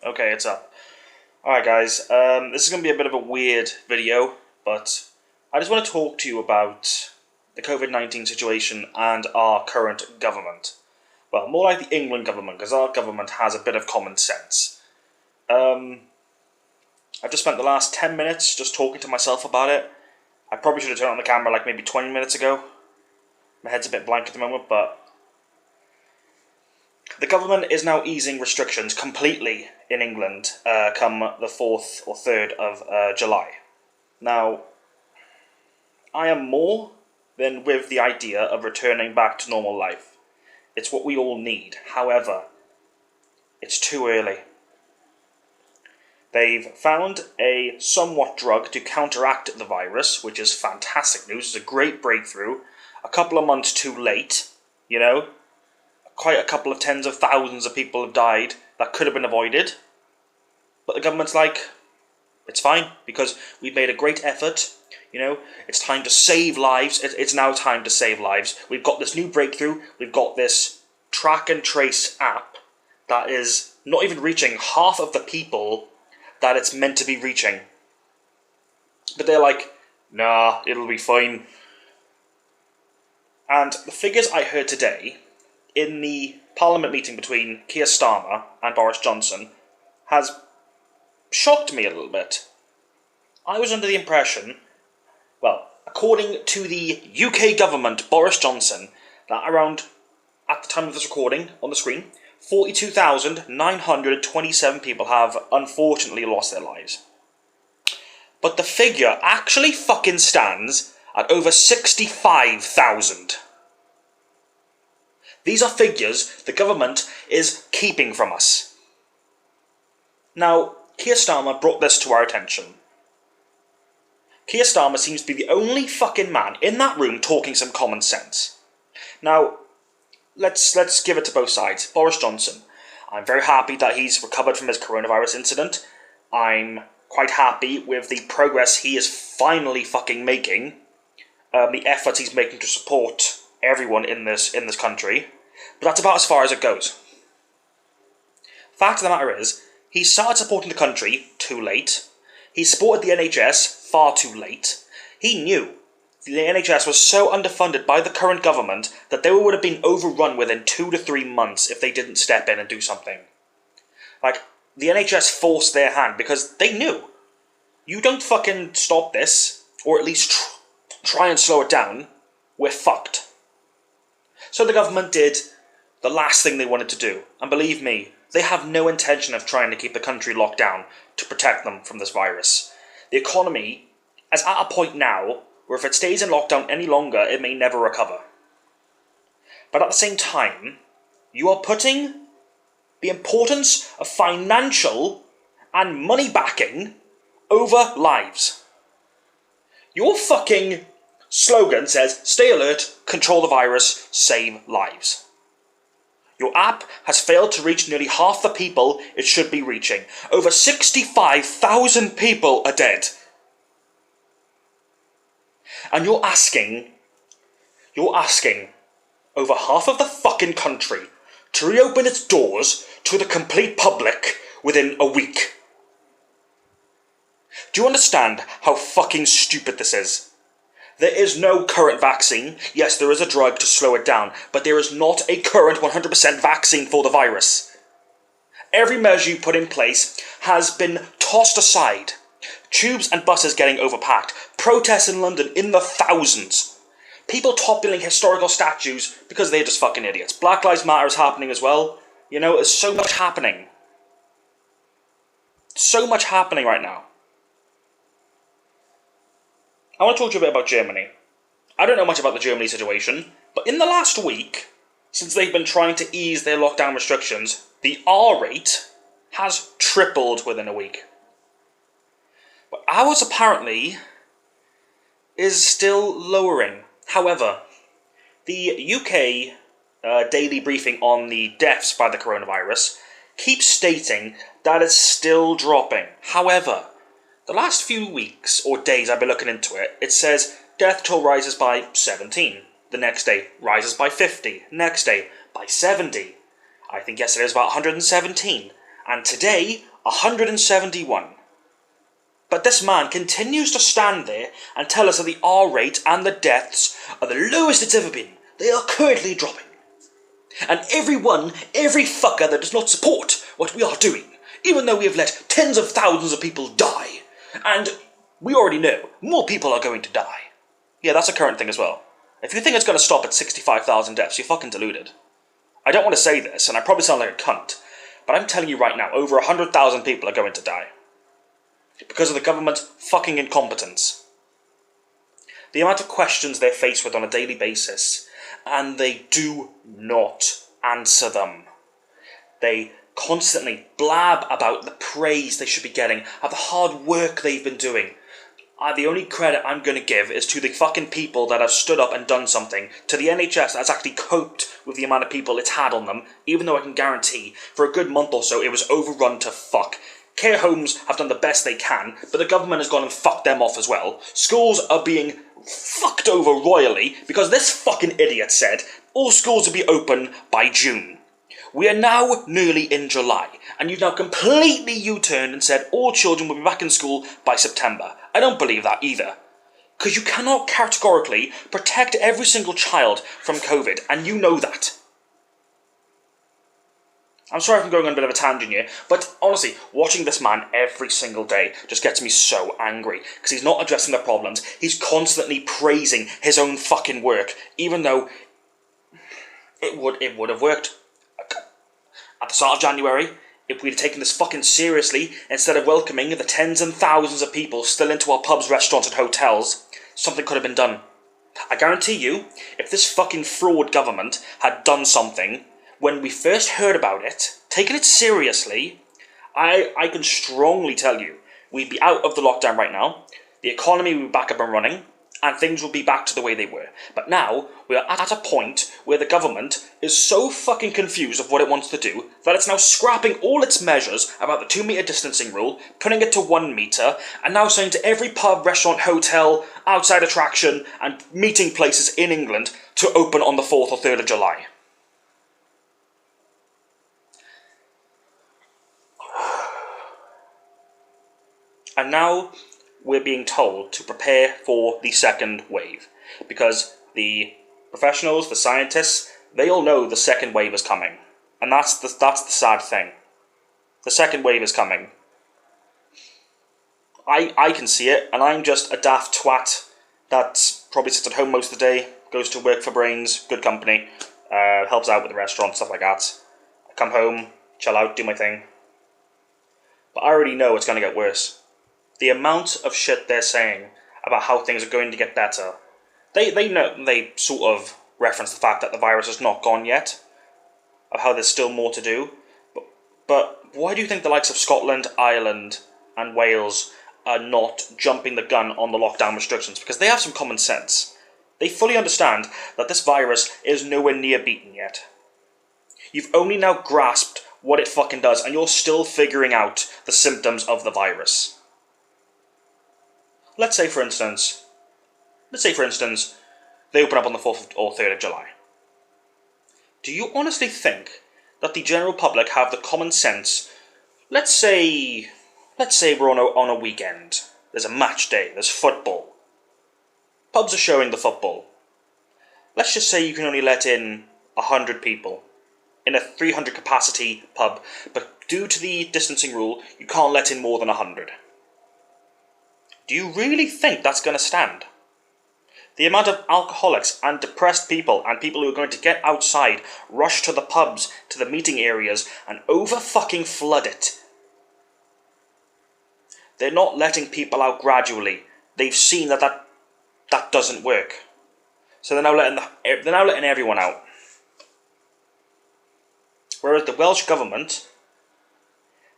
Okay, it's up. Alright guys, this is going to be a bit of a weird video, but I just want to talk to you about the COVID-19 situation and our current government. Well, more like the England government, because our government has a bit of common sense. I've just spent the last 10 minutes just talking to myself about it. I probably should have turned on the camera like maybe 20 minutes ago. My head's a bit blank at the moment, but the government is now easing restrictions completely in England come the 4th or 3rd of July. Now, I am more than with the idea of returning back to normal life. It's what we all need. However, it's too early. They've found a somewhat drug to counteract the virus, which is fantastic news. It's a great breakthrough. A couple of months too late, you know. Quite a couple of tens of thousands of people have died that could have been avoided. But the government's like, it's fine, because we've made a great effort. You know, it's time to save lives. It's now time to save lives. We've got this new breakthrough. We've got this track and trace app that is not even reaching half of the people that it's meant to be reaching. But they're like, nah, it'll be fine. And the figures I heard today in the Parliament meeting between Keir Starmer and Boris Johnson has shocked me a little bit. I was under the impression, well, according to the UK government, Boris Johnson, that around, at the time of this recording on the screen, 42,927 people have unfortunately lost their lives. But the figure actually fucking stands at over 65,000. These are figures the government is keeping from us. Now, Keir Starmer brought this to our attention. Keir Starmer seems to be the only fucking man in that room talking some common sense. Now, let's give it to both sides. Boris Johnson, I'm very happy that he's recovered from his coronavirus incident. I'm quite happy with the progress he is finally fucking making. The efforts he's making to support everyone in this country. But that's about as far as it goes. Fact of the matter is, he started supporting the country too late. He supported the NHS far too late. He knew the NHS was so underfunded by the current government that they would have been overrun within 2 to 3 months if they didn't step in and do something. Like, the NHS forced their hand because they knew. You don't fucking stop this, or at least try and slow it down, we're fucked. So the government did the last thing they wanted to do. And believe me, they have no intention of trying to keep the country locked down to protect them from this virus. The economy is at a point now where if it stays in lockdown any longer, it may never recover. But at the same time, you are putting the importance of financial and money backing over lives. Your fucking slogan says, stay alert, control the virus, save lives. Your app has failed to reach nearly half the people it should be reaching. Over 65,000 people are dead. And you're asking over half of the fucking country to reopen its doors to the complete public within a week. Do you understand how fucking stupid this is? There is no current vaccine. Yes, there is a drug to slow it down, but there is not a current 100% vaccine for the virus. Every measure you put in place has been tossed aside. Tubes and buses getting overpacked. Protests in London in the thousands. People toppling historical statues because they're just fucking idiots. Black Lives Matter is happening as well. You know, there's so much happening. So much happening right now. I want to talk to you a bit about Germany. I don't know much about the Germany situation, but in the last week, since they've been trying to ease their lockdown restrictions, the R rate has tripled within a week. But ours apparently is still lowering. However, the UK daily briefing on the deaths by the coronavirus keeps stating that it's still dropping. However, the last few weeks or days I've been looking into it, it says death toll rises by 17. The next day rises by 50. Next day by 70. I think yesterday was about 117. and today 171. But this man continues to stand there and tell us that the R rate and the deaths are the lowest it's ever been. They are currently dropping. And every fucker that does not support what we are doing, even though we have let tens of thousands of people die, and we already know more people are going to die. Yeah, that's a current thing as well. If you think it's going to stop at 65,000 deaths, you're fucking deluded. I don't want to say this, and I probably sound like a cunt, but I'm telling you right now, over 100,000 people are going to die. Because of the government's fucking incompetence. The amount of questions they're faced with on a daily basis, and they do not answer them. They constantly blab about the praise they should be getting, of the hard work they've been doing. The only credit I'm going to give is to the fucking people that have stood up and done something, to the NHS that's actually coped with the amount of people it's had on them, even though I can guarantee, for a good month or so, it was overrun to fuck. Care homes have done the best they can, but the government has gone and fucked them off as well. Schools are being fucked over royally because this fucking idiot said all schools will be open by June. We are now nearly in July, and you've now completely U-turned and said all children will be back in school by September. I don't believe that either. Because you cannot categorically protect every single child from COVID, and you know that. I'm sorry if I'm going on a bit of a tangent here, but honestly, watching this man every single day just gets me so angry, because he's not addressing the problems. He's constantly praising his own fucking work, even though it would have worked. At the start of January, if we'd taken this fucking seriously, instead of welcoming the tens and thousands of people still into our pubs, restaurants and hotels, something could have been done. I guarantee you, if this fucking fraud government had done something when we first heard about it, taken it seriously, I can strongly tell you, we'd be out of the lockdown right now, the economy would be back up and running, and things would be back to the way they were. But now, we are at a point where the government is so fucking confused of what it wants to do, that it's now scrapping all its measures about the 2 metre distancing rule, putting it to 1 metre, and now saying to every pub, restaurant, hotel, outside attraction, and meeting places in England to open on the 4th or 3rd of July. And now we're being told to prepare for the second wave, because the professionals, the scientists, they all know the second wave is coming, and that's the sad thing. The second wave is coming. I can see it, and I'm just a daft twat that probably sits at home most of the day, goes to work for brains, good company, helps out with the restaurant, stuff like that. I come home, chill out, do my thing. But I already know it's going to get worse. The amount of shit they're saying about how things are going to get better, they know, they sort of reference the fact that the virus is not gone yet, of how there's still more to do, but why do you think the likes of Scotland, Ireland and Wales are not jumping the gun on the lockdown restrictions? Because they have some common sense. They fully understand that this virus is nowhere near beaten yet. You've only now grasped what it fucking does, and you're still figuring out the symptoms of the virus. Let's say, for instance, they open up on the 4th or 3rd of July. Do you honestly think that the general public have the common sense? Let's say we're on a weekend. There's a match day. There's football. Pubs are showing the football. Let's just say you can only let in 100 people in a 300 capacity pub, but due to the distancing rule, you can't let in more than 100. Do you really think that's going to stand? The amount of alcoholics and depressed people and people who are going to get outside, rush to the pubs, to the meeting areas, and over-fucking-flood it. They're not letting people out gradually. They've seen that doesn't work. So they're now letting everyone out. Whereas the Welsh Government,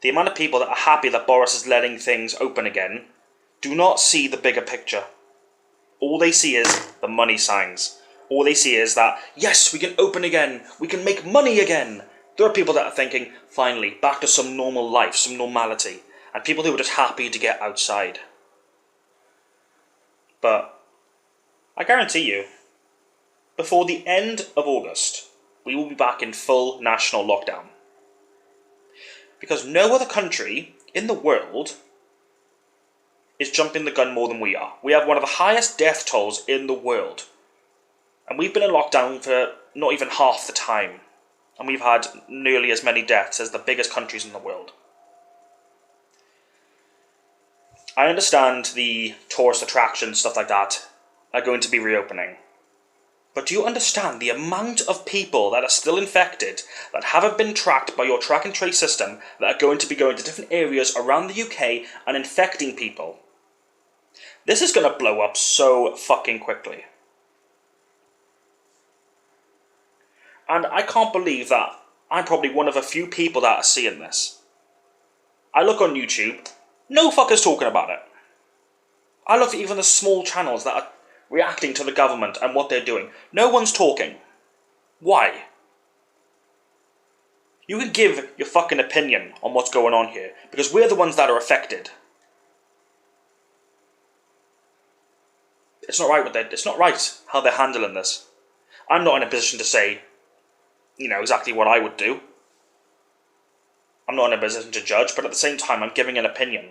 the amount of people that are happy that Boris is letting things open again, do not see the bigger picture. All they see is the money signs. All they see is that, yes, we can open again, we can make money again. There are people that are thinking, finally, back to some normal life, some normality, and people who are just happy to get outside. But I guarantee you, before the end of August, we will be back in full national lockdown. Because no other country in the world is jumping the gun more than we are. We have one of the highest death tolls in the world. And we've been in lockdown for not even half the time. And we've had nearly as many deaths as the biggest countries in the world. I understand the tourist attractions, stuff like that, are going to be reopening. But do you understand the amount of people that are still infected, that haven't been tracked by your track and trace system, that are going to be going to different areas around the UK and infecting people? This is going to blow up so fucking quickly. And I can't believe that I'm probably one of a few people that are seeing this. I look on YouTube, no fuckers talking about it. I look at even the small channels that are reacting to the government and what they're doing. No one's talking. Why? You can give your fucking opinion on what's going on here, because we're the ones that are affected. It's not right it's not right how they're handling this. I'm not in a position to say, exactly what I would do. I'm not in a position to judge, but at the same time, I'm giving an opinion.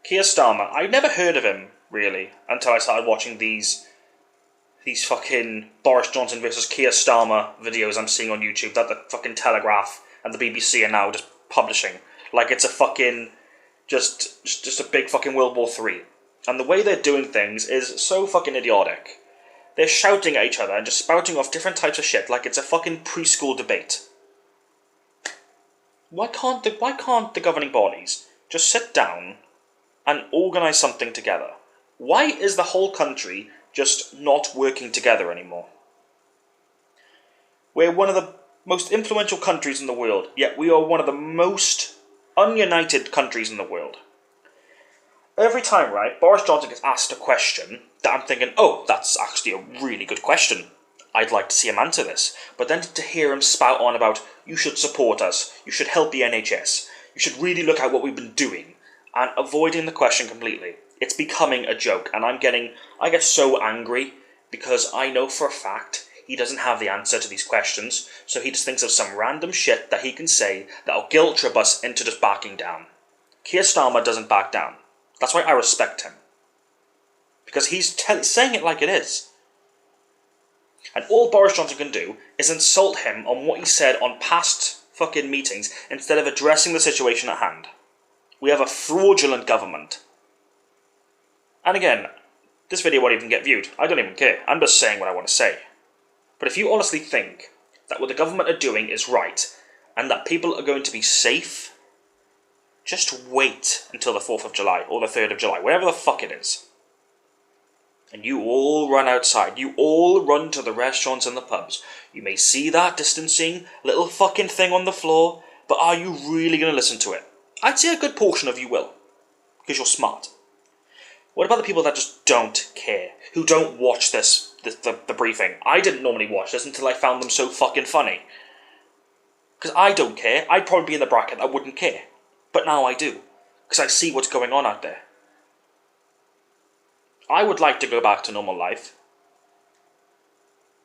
Keir Starmer, I'd never heard of him, really, until I started watching these fucking Boris Johnson versus Keir Starmer videos I'm seeing on YouTube that the fucking Telegraph and the BBC are now just publishing. Like it's a fucking, just a big fucking World War III. And the way they're doing things is so fucking idiotic. They're shouting at each other and just spouting off different types of shit like it's a fucking preschool debate. Why can't the governing bodies just sit down and organise something together? Why is the whole country just not working together anymore? We're one of the most influential countries in the world, yet we are one of the most ununited countries in the world. Every time, right, Boris Johnson gets asked a question that I'm thinking, oh, that's actually a really good question. I'd like to see him answer this. But then to hear him spout on about, you should support us, you should help the NHS, you should really look at what we've been doing, and avoiding the question completely. It's becoming a joke, and I get so angry because I know for a fact he doesn't have the answer to these questions, so he just thinks of some random shit that he can say that'll guilt trip us into just backing down. Keir Starmer doesn't back down. That's why I respect him. Because he's saying it like it is. And all Boris Johnson can do is insult him on what he said on past fucking meetings instead of addressing the situation at hand. We have a fraudulent government. And again, this video won't even get viewed. I don't even care. I'm just saying what I want to say. But if you honestly think that what the government are doing is right, and that people are going to be safe, just wait until the 4th of July, or the 3rd of July, whatever the fuck it is. And you all run outside. You all run to the restaurants and the pubs. You may see that distancing little fucking thing on the floor, but are you really going to listen to it? I'd say a good portion of you will, because you're smart. What about the people that just don't care, who don't watch the briefing? I didn't normally watch this until I found them so fucking funny. Because I don't care. I'd probably be in the bracket that wouldn't care. But now I do, because I see what's going on out there. I would like to go back to normal life,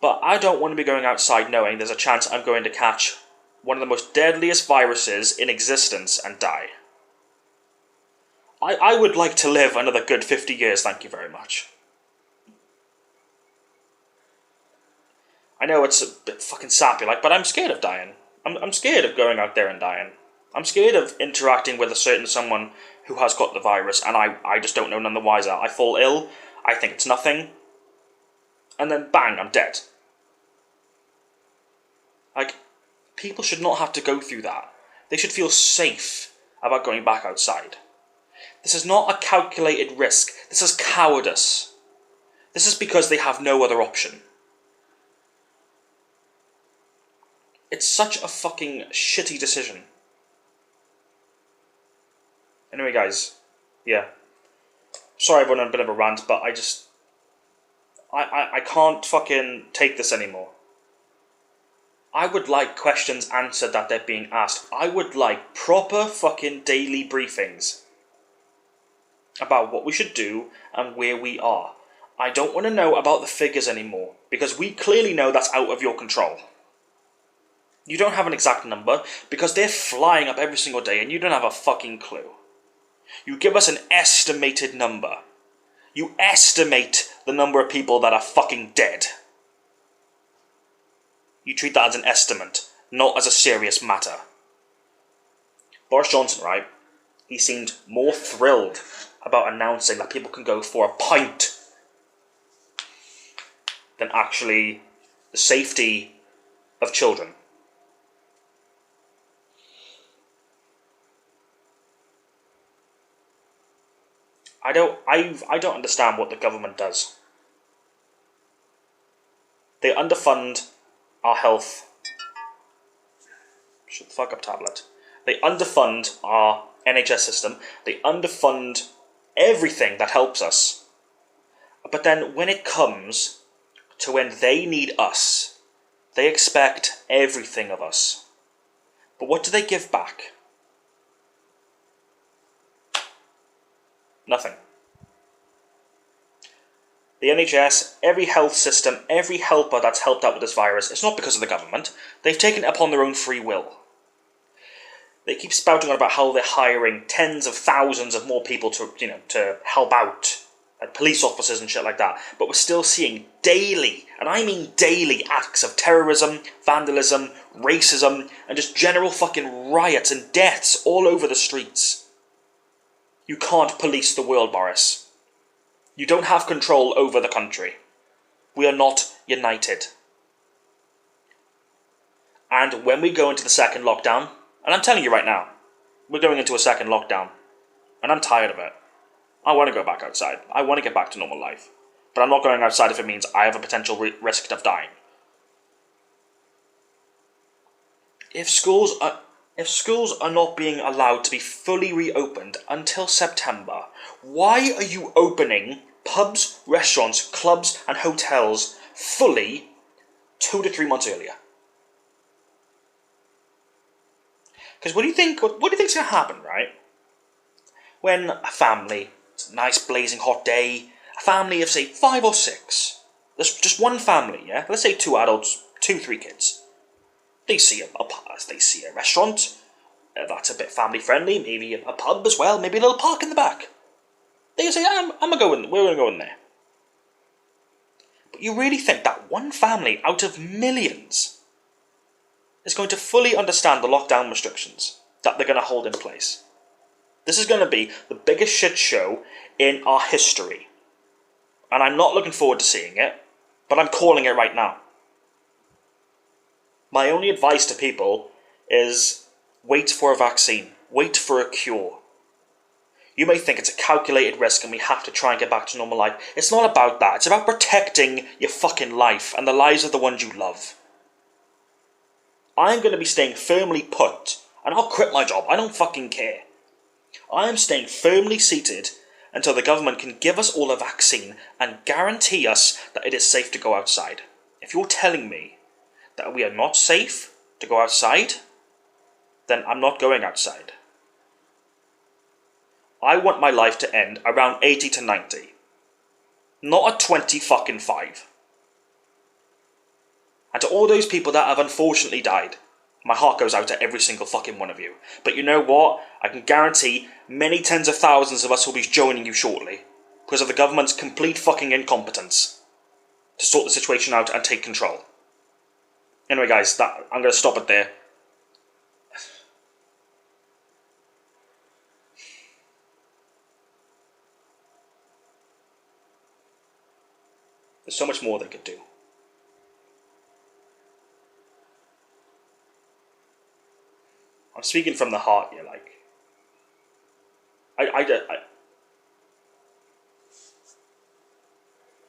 but I don't want to be going outside knowing there's a chance I'm going to catch one of the most deadliest viruses in existence and die. I would like to live another good 50 years, thank you very much. I know it's a bit fucking sappy, but I'm scared of dying. I'm scared of going out there and dying. I'm scared of interacting with a certain someone who has got the virus, and I just don't know none the wiser. I fall ill, I think it's nothing, and then bang, I'm dead. People should not have to go through that. They should feel safe about going back outside. This is not a calculated risk. This is cowardice. This is because they have no other option. It's such a fucking shitty decision. Anyway, guys, yeah. Sorry I've run on a bit of a rant, but I can't fucking take this anymore. I would like questions answered that they're being asked. I would like proper fucking daily briefings about what we should do and where we are. I don't want to know about the figures anymore, because we clearly know that's out of your control. You don't have an exact number because they're flying up every single day and you don't have a fucking clue. You give us an estimated number. You estimate the number of people that are fucking dead. You treat that as an estimate, not as a serious matter. Boris Johnson, right? He seemed more thrilled about announcing that people can go for a pint than actually the safety of children. I don't understand what the government does. They underfund our health. Shut the fuck up, tablet. They underfund our NHS system. They underfund everything that helps us. But then when it comes to when they need us, they expect everything of us. But what do they give back? Nothing. The NHS, every health system, every helper that's helped out with this virus, it's not because of the government. They've taken it upon their own free will. They keep spouting on about how they're hiring tens of thousands of more people to help out, like police officers and shit like that. But we're still seeing daily, and I mean daily, acts of terrorism, vandalism, racism, and just general fucking riots and deaths all over the streets. You can't police the world, Boris. You don't have control over the country. We are not united. And when we go into the second lockdown, and I'm telling you right now, we're going into a second lockdown, and I'm tired of it. I want to go back outside. I want to get back to normal life. But I'm not going outside if it means I have a potential risk of dying. If schools are not being allowed to be fully reopened until September, why are you opening pubs, restaurants, clubs and hotels fully 2 to 3 months earlier? Because what do you think's going to happen, right? When a family, it's a nice blazing hot day, a family of say 5 or 6, there's just one family, yeah? Let's say 2 adults, 2, 3 kids. They see a restaurant that's a bit family friendly, maybe a pub as well, maybe a little park in the back. They say, we're going to go in there. But you really think that one family out of millions is going to fully understand the lockdown restrictions that they're going to hold in place? This is going to be the biggest shit show in our history. And I'm not looking forward to seeing it, but I'm calling it right now. My only advice to people is wait for a vaccine. Wait for a cure. You may think it's a calculated risk and we have to try and get back to normal life. It's not about that. It's about protecting your fucking life and the lives of the ones you love. I'm going to be staying firmly put, and I'll quit my job. I don't fucking care. I am staying firmly seated until the government can give us all a vaccine and guarantee us that it is safe to go outside. If you're telling me that we are not safe to go outside, then I'm not going outside. I want my life to end around 80 to 90. Not at 20 fucking 5. And to all those people that have unfortunately died, my heart goes out to every single fucking one of you. But you know what? I can guarantee many tens of thousands of us will be joining you shortly because of the government's complete fucking incompetence to sort the situation out and take control. Anyway, guys, I'm going to stop it there. There's so much more they could do. I'm speaking from the heart here, like.